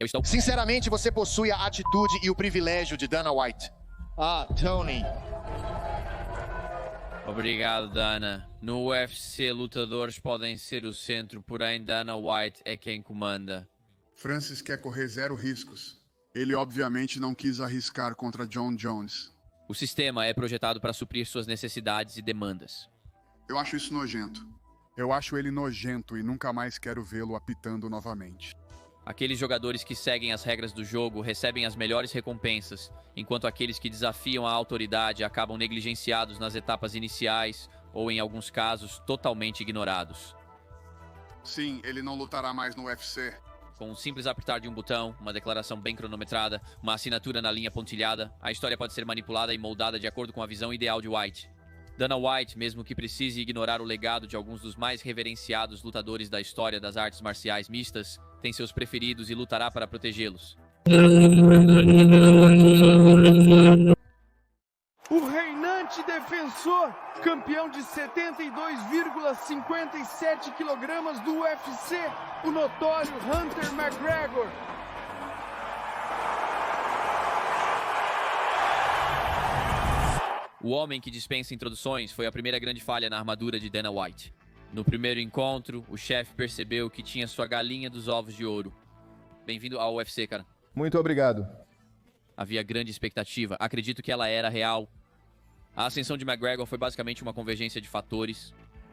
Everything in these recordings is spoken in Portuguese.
Eu estou... Sinceramente, você possui a atitude e o privilégio de Dana White. Tony. Obrigado, Dana. No UFC, lutadores podem ser o centro, porém Dana White é quem comanda. Francis quer correr 0 riscos. Ele obviamente não quis arriscar contra Jon Jones. O sistema é projetado para suprir suas necessidades e demandas. Eu acho isso nojento. Eu acho ele nojento e nunca mais quero vê-lo apitando novamente. Aqueles jogadores que seguem as regras do jogo recebem as melhores recompensas, enquanto aqueles que desafiam a autoridade acabam negligenciados nas etapas iniciais ou, em alguns casos, totalmente ignorados. Sim, ele não lutará mais no UFC. Com um simples apertar de um botão, uma declaração bem cronometrada, uma assinatura na linha pontilhada, a história pode ser manipulada e moldada de acordo com a visão ideal de White. Dana White, mesmo que precise ignorar o legado de alguns dos mais reverenciados lutadores da história das artes marciais mistas, tem seus preferidos e lutará para protegê-los. O reinante defensor, campeão de 72,57 kg do UFC, o notório Hunter McGregor. O homem que dispensa introduções foi a primeira grande falha na armadura de Dana White. No primeiro encontro, o chefe percebeu que tinha sua galinha dos ovos de ouro. Bem-vindo ao UFC, cara. Muito obrigado. Havia grande expectativa. Acredito que ela era real. A ascensão de McGregor foi basicamente uma convergência de fatores.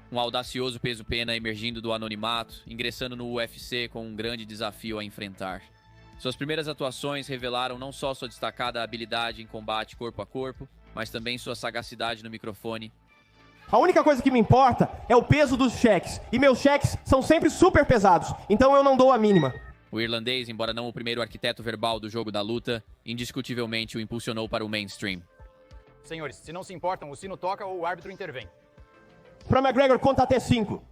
Um audacioso peso-pena emergindo do anonimato, ingressando no UFC com um grande desafio a enfrentar. Suas primeiras atuações revelaram não só sua destacada habilidade em combate corpo a corpo, mas também sua sagacidade no microfone. A única coisa que me importa é o peso dos cheques. E meus cheques são sempre super pesados, então eu não dou a mínima. O irlandês, embora não o primeiro arquiteto verbal do jogo da luta, indiscutivelmente o impulsionou para o mainstream. Senhores, se não se importam, o sino toca ou o árbitro intervém. Pra McGregor, conta até 5.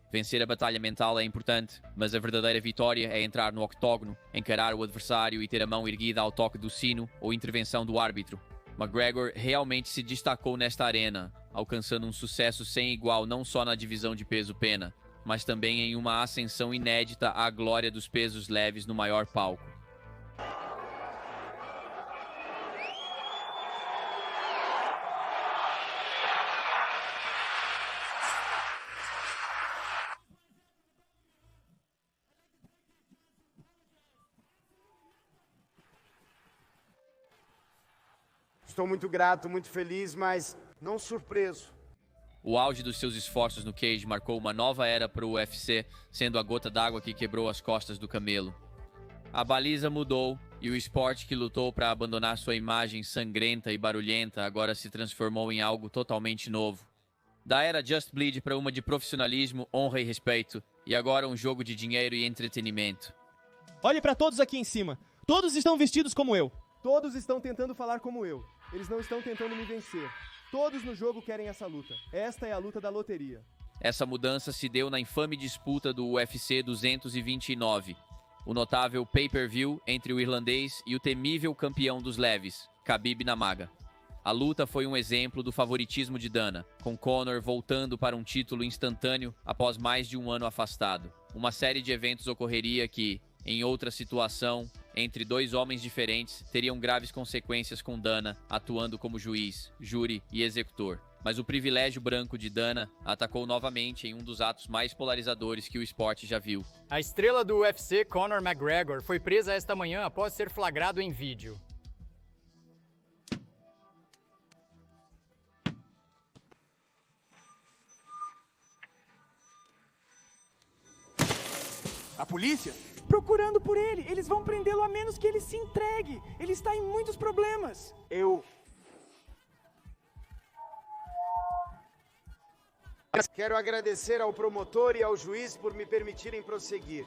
Vencer a batalha mental é importante, mas a verdadeira vitória é entrar no octógono, encarar o adversário e ter a mão erguida ao toque do sino ou intervenção do árbitro. McGregor realmente se destacou nesta arena, alcançando um sucesso sem igual não só na divisão de peso-pena, mas também em uma ascensão inédita à glória dos pesos leves no maior palco. Estou muito grato, muito feliz, mas não surpreso. O auge dos seus esforços no cage marcou uma nova era para o UFC, sendo a gota d'água que quebrou as costas do camelo. A baliza mudou e o esporte que lutou para abandonar sua imagem sangrenta e barulhenta agora se transformou em algo totalmente novo. Da era Just Bleed para uma de profissionalismo, honra e respeito, e agora um jogo de dinheiro e entretenimento. Olhe para todos aqui em cima. Todos estão vestidos como eu. Todos estão tentando falar como eu. Eles não estão tentando me vencer. Todos no jogo querem essa luta. Esta é a luta da loteria. Essa mudança se deu na infame disputa do UFC 229, o notável pay-per-view entre o irlandês e o temível campeão dos leves, Khabib Nurmagomedov. A luta foi um exemplo do favoritismo de Dana, com Conor voltando para um título instantâneo após mais de um ano afastado. Uma série de eventos ocorreria que, em outra situação, entre dois homens diferentes, teriam graves consequências com Dana atuando como juiz, júri e executor. Mas o privilégio branco de Dana atacou novamente em um dos atos mais polarizadores que o esporte já viu. A estrela do UFC, Conor McGregor, foi presa esta manhã após ser flagrado em vídeo. A polícia? Procurando por ele. Eles vão prendê-lo a menos que ele se entregue. Ele está em muitos problemas. Quero agradecer ao promotor e ao juiz por me permitirem prosseguir.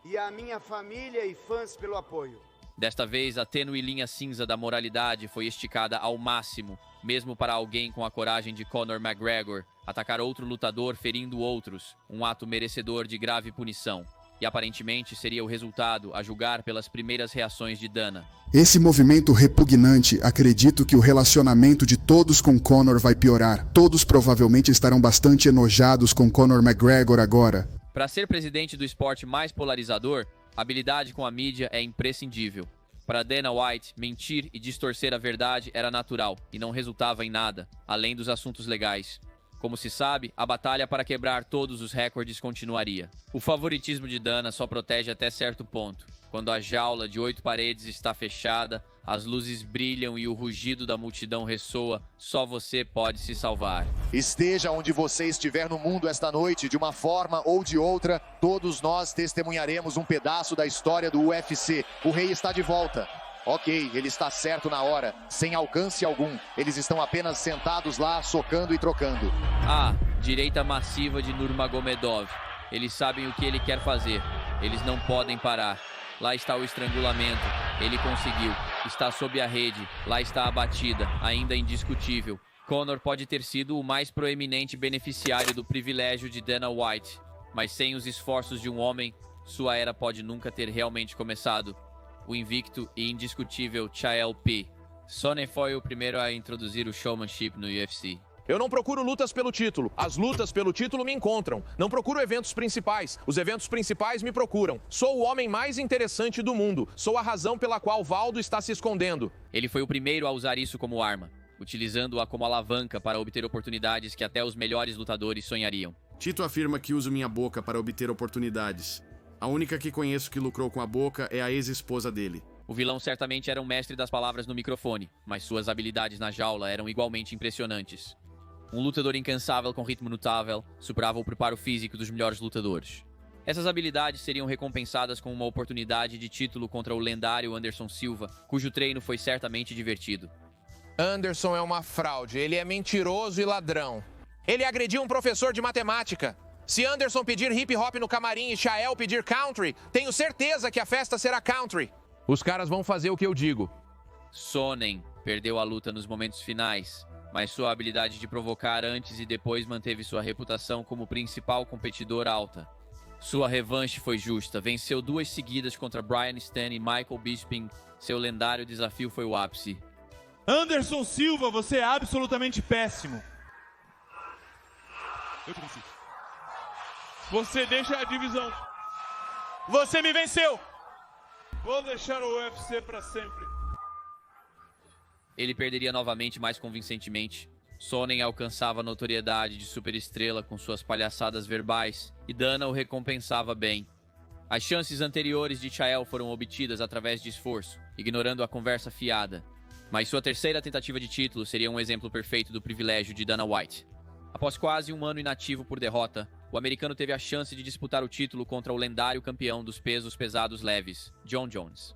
E à minha família e fãs pelo apoio. Desta vez, a tênue linha cinza da moralidade foi esticada ao máximo, mesmo para alguém com a coragem de Conor McGregor atacar outro lutador ferindo outros, um ato merecedor de grave punição. E aparentemente seria o resultado, a julgar pelas primeiras reações de Dana. Esse movimento repugnante, acredito que o relacionamento de todos com Conor vai piorar. Todos provavelmente estarão bastante enojados com Conor McGregor agora. Para ser presidente do esporte mais polarizador, A habilidade com a mídia é imprescindível. Para Dana White, mentir e distorcer a verdade era natural e não resultava em nada, além dos assuntos legais. Como se sabe, a batalha para quebrar todos os recordes continuaria. O favoritismo de Dana só protege até certo ponto. Quando a jaula de 8 paredes está fechada, as luzes brilham e o rugido da multidão ressoa, só você pode se salvar. Esteja onde você estiver no mundo esta noite, de uma forma ou de outra, todos nós testemunharemos um pedaço da história do UFC. O rei está de volta. Ok, ele está certo na hora, sem alcance algum. Eles estão apenas sentados lá, socando e trocando. Direita massiva de Nurmagomedov. Eles sabem o que ele quer fazer. Eles não podem parar. Lá está o estrangulamento. Ele conseguiu. Está sob a rede. Lá está a batida, ainda indiscutível. Conor pode ter sido o mais proeminente beneficiário do privilégio de Dana White, mas sem os esforços de um homem, sua era pode nunca ter realmente começado. O invicto e indiscutível Chael P. Sonnen foi o primeiro a introduzir o showmanship no UFC. Eu não procuro lutas pelo título. As lutas pelo título me encontram. Não procuro eventos principais. Os eventos principais me procuram. Sou o homem mais interessante do mundo. Sou a razão pela qual Valdo está se escondendo. Ele foi o primeiro a usar isso como arma, utilizando-a como alavanca para obter oportunidades que até os melhores lutadores sonhariam. Tito afirma que uso minha boca para obter oportunidades. A única que conheço que lucrou com a boca é a ex-esposa dele. O vilão certamente era um mestre das palavras no microfone, mas suas habilidades na jaula eram igualmente impressionantes. Um lutador incansável com ritmo notável superava o preparo físico dos melhores lutadores. Essas habilidades seriam recompensadas com uma oportunidade de título contra o lendário Anderson Silva, cujo treino foi certamente divertido. Anderson é uma fraude. Ele é mentiroso e ladrão. Ele agrediu um professor de matemática. Se Anderson pedir hip hop no camarim e Chael pedir country, tenho certeza que a festa será country. Os caras vão fazer o que eu digo. Sonnen perdeu a luta nos momentos finais, mas sua habilidade de provocar antes e depois manteve sua reputação como principal competidor alta. Sua revanche foi justa, venceu 2 seguidas contra Brian Stann e Michael Bisping. Seu lendário desafio foi o ápice. Anderson Silva, você é absolutamente péssimo. Eu te venci. Você deixa a divisão. Você me venceu. Vou deixar o UFC para sempre. Ele perderia novamente mais convincentemente. Sonnen alcançava a notoriedade de superestrela com suas palhaçadas verbais, e Dana o recompensava bem. As chances anteriores de Chael foram obtidas através de esforço, ignorando a conversa fiada. Mas sua terceira tentativa de título seria um exemplo perfeito do privilégio de Dana White. Após quase um ano inativo por derrota, o americano teve a chance de disputar o título contra o lendário campeão dos pesos pesados leves, Jon Jones.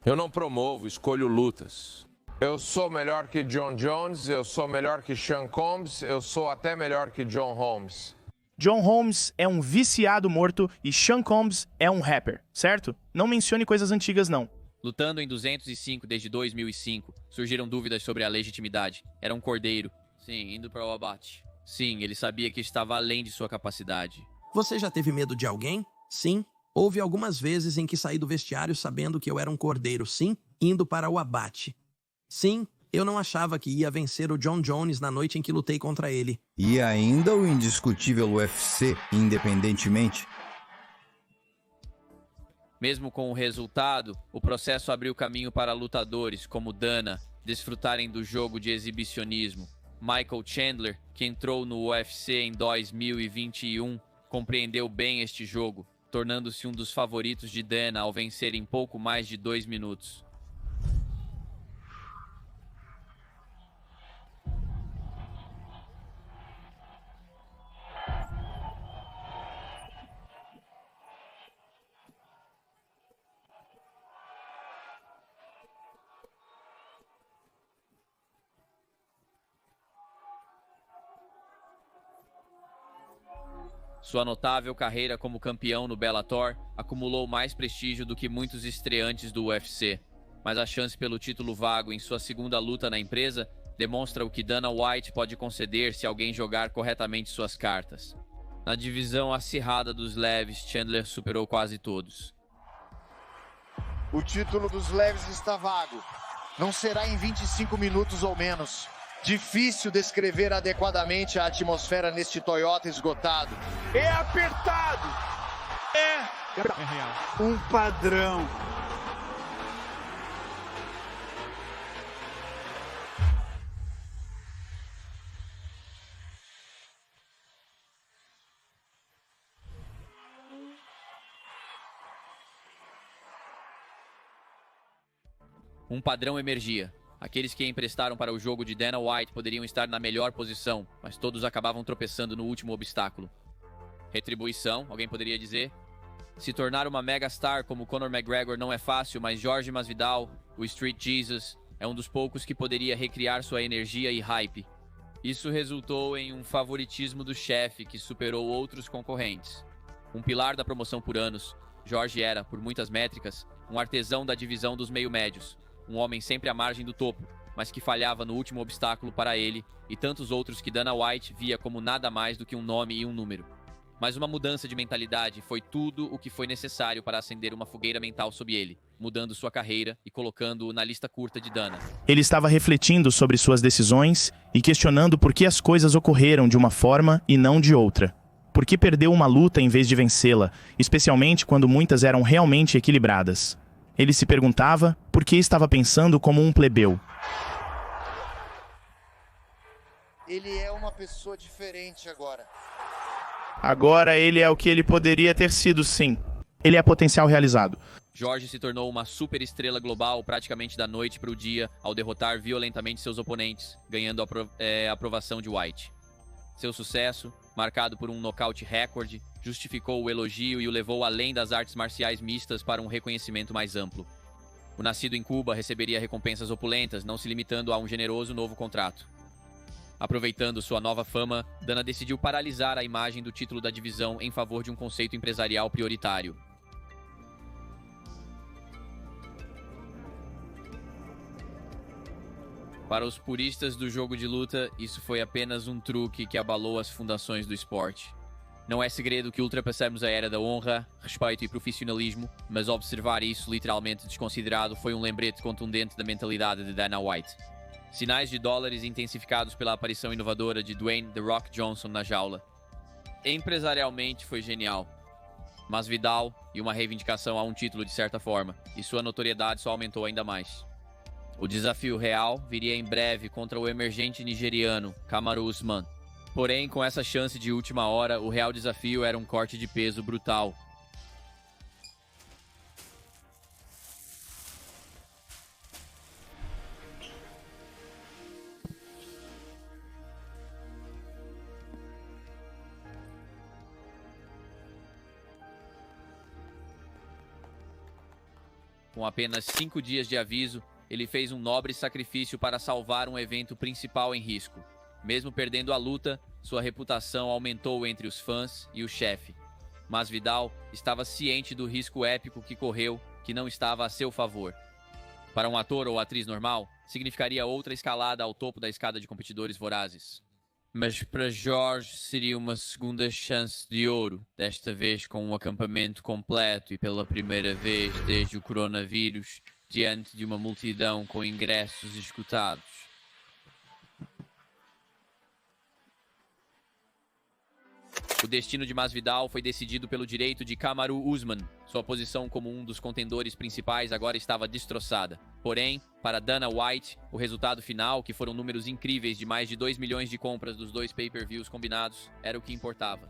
Eu não promovo, escolho lutas. Eu sou melhor que Jon Jones, eu sou melhor que Sean Combs, eu sou até melhor que John Holmes. John Holmes é um viciado morto e Sean Combs é um rapper, certo? Não mencione coisas antigas, não. Lutando em 205 desde 2005, surgiram dúvidas sobre a legitimidade. Era um cordeiro. Sim, indo para o abate. Sim, ele sabia que estava além de sua capacidade. Você já teve medo de alguém? Sim. Houve algumas vezes em que saí do vestiário sabendo que eu era um cordeiro, sim, indo para o abate. Sim, eu não achava que ia vencer o Jon Jones na noite em que lutei contra ele. E ainda o indiscutível UFC, independentemente. Mesmo com o resultado, o processo abriu caminho para lutadores como Dana desfrutarem do jogo de exibicionismo. Michael Chandler, que entrou no UFC em 2021, compreendeu bem este jogo, tornando-se um dos favoritos de Dana ao vencer em pouco mais de 2 minutos. Sua notável carreira como campeão no Bellator acumulou mais prestígio do que muitos estreantes do UFC, mas a chance pelo título vago em sua segunda luta na empresa demonstra o que Dana White pode conceder se alguém jogar corretamente suas cartas. Na divisão acirrada dos leves, Chandler superou quase todos. O título dos leves está vago. Não será em 25 minutos ou menos. Difícil descrever adequadamente a atmosfera neste Toyota esgotado. É apertado! É É real. Um padrão. Um padrão emergia. Aqueles que emprestaram para o jogo de Dana White poderiam estar na melhor posição, mas todos acabavam tropeçando no último obstáculo. Retribuição, alguém poderia dizer? Se tornar uma megastar como Conor McGregor não é fácil, mas Jorge Masvidal, o Street Jesus, é um dos poucos que poderia recriar sua energia e hype. Isso resultou em um favoritismo do chefe que superou outros concorrentes. Um pilar da promoção por anos, Jorge era, por muitas métricas, um artesão da divisão dos meio-médios. Um homem sempre à margem do topo, mas que falhava no último obstáculo para ele e tantos outros que Dana White via como nada mais do que um nome e um número. Mas uma mudança de mentalidade foi tudo o que foi necessário para acender uma fogueira mental sob ele, mudando sua carreira e colocando-o na lista curta de Dana. Ele estava refletindo sobre suas decisões e questionando por que as coisas ocorreram de uma forma e não de outra. Por que perdeu uma luta em vez de vencê-la, especialmente quando muitas eram realmente equilibradas? Ele se perguntava por que estava pensando como um plebeu. Ele é uma pessoa diferente agora. Agora ele é o que ele poderia ter sido, sim. Ele é potencial realizado. Jorge se tornou uma super estrela global praticamente da noite para o dia ao derrotar violentamente seus oponentes, ganhando a aprovação de White. Seu sucesso, marcado por um nocaute recorde, justificou o elogio e o levou além das artes marciais mistas para um reconhecimento mais amplo. O nascido em Cuba receberia recompensas opulentas, não se limitando a um generoso novo contrato. Aproveitando sua nova fama, Dana decidiu paralisar a imagem do título da divisão em favor de um conceito empresarial prioritário. Para os puristas do jogo de luta, isso foi apenas um truque que abalou as fundações do esporte. Não é segredo que ultrapassamos a era da honra, respeito e profissionalismo, mas observar isso literalmente desconsiderado foi um lembrete contundente da mentalidade de Dana White. Sinais de dólares intensificados pela aparição inovadora de Dwayne The Rock Johnson na jaula. Empresarialmente foi genial. Masvidal e uma reivindicação a um título de certa forma, e sua notoriedade só aumentou ainda mais. O desafio real viria em breve contra o emergente nigeriano, Kamaru Usman. Porém, com essa chance de última hora, o real desafio era um corte de peso brutal. Com apenas 5 dias de aviso, ele fez um nobre sacrifício para salvar um evento principal em risco. Mesmo perdendo a luta, sua reputação aumentou entre os fãs e o chefe. Masvidal estava ciente do risco épico que correu, que não estava a seu favor. Para um ator ou atriz normal, significaria outra escalada ao topo da escada de competidores vorazes. Mas para Jorge seria uma segunda chance de ouro, desta vez com um acampamento completo e pela primeira vez desde o coronavírus, diante de uma multidão com ingressos esgotados. O destino de Masvidal foi decidido pelo direito de Kamaru Usman. Sua posição como um dos contendores principais agora estava destroçada. Porém, para Dana White, o resultado final, que foram números incríveis de mais de 2 milhões de compras dos 2 pay-per-views combinados, era o que importava.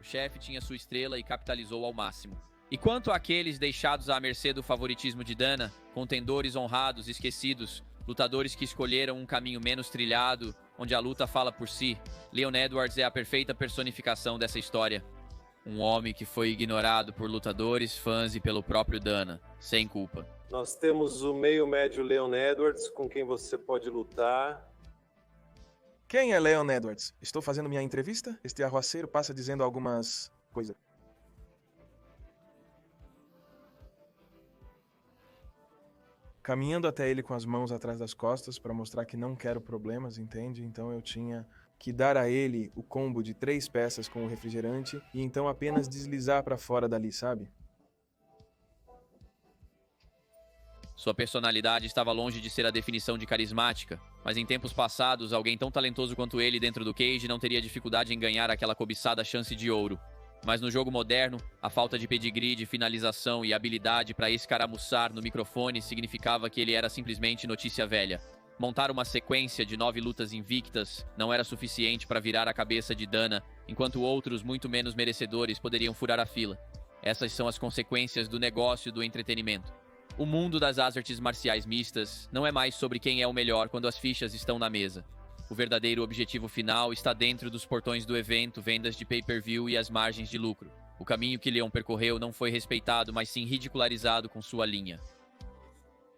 O chefe tinha sua estrela e capitalizou ao máximo. E quanto àqueles deixados à mercê do favoritismo de Dana, contendores honrados, esquecidos, lutadores que escolheram um caminho menos trilhado, onde a luta fala por si, Leon Edwards é a perfeita personificação dessa história. Um homem que foi ignorado por lutadores, fãs e pelo próprio Dana, sem culpa. Nós temos o meio-médio Leon Edwards, com quem você pode lutar. Quem é Leon Edwards? Estou fazendo minha entrevista? Este arruaceiro passa dizendo algumas coisas. Caminhando até ele com as mãos atrás das costas para mostrar que não quero problemas, entende? Então eu tinha que dar a ele o combo de 3 peças com o refrigerante e então apenas deslizar para fora dali, sabe? Sua personalidade estava longe de ser a definição de carismática, mas em tempos passados, alguém tão talentoso quanto ele dentro do cage não teria dificuldade em ganhar aquela cobiçada chance de ouro. Mas no jogo moderno, a falta de pedigree, de finalização e habilidade para escaramuçar no microfone significava que ele era simplesmente notícia velha. Montar uma sequência de 9 lutas invictas não era suficiente para virar a cabeça de Dana, enquanto outros muito menos merecedores poderiam furar a fila. Essas são as consequências do negócio do entretenimento. O mundo das artes marciais mistas não é mais sobre quem é o melhor quando as fichas estão na mesa. O verdadeiro objetivo final está dentro dos portões do evento, vendas de pay-per-view e as margens de lucro. O caminho que Leon percorreu não foi respeitado, mas sim ridicularizado com sua linha.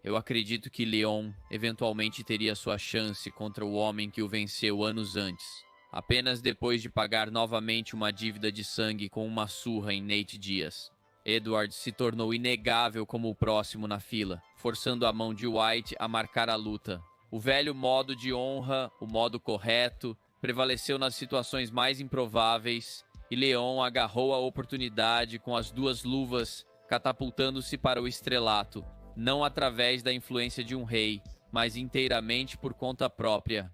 Eu acredito que Leon eventualmente teria sua chance contra o homem que o venceu anos antes, apenas depois de pagar novamente uma dívida de sangue com uma surra em Nate Diaz. Edwards se tornou inegável como o próximo na fila, forçando a mão de White a marcar a luta. O velho modo de honra, o modo correto, prevaleceu nas situações mais improváveis e Leon agarrou a oportunidade com as 2 luvas, catapultando-se para o estrelato, não através da influência de um rei, mas inteiramente por conta própria.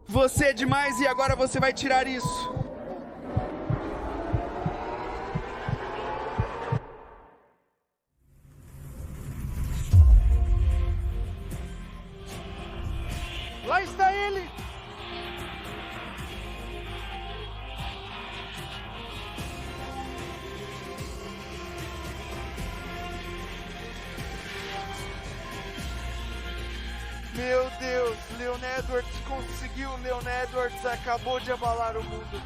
Você é demais e agora você vai tirar isso. Lá está ele! Meu Deus, Leon Edwards conseguiu, Leon Edwards acabou de abalar o mundo.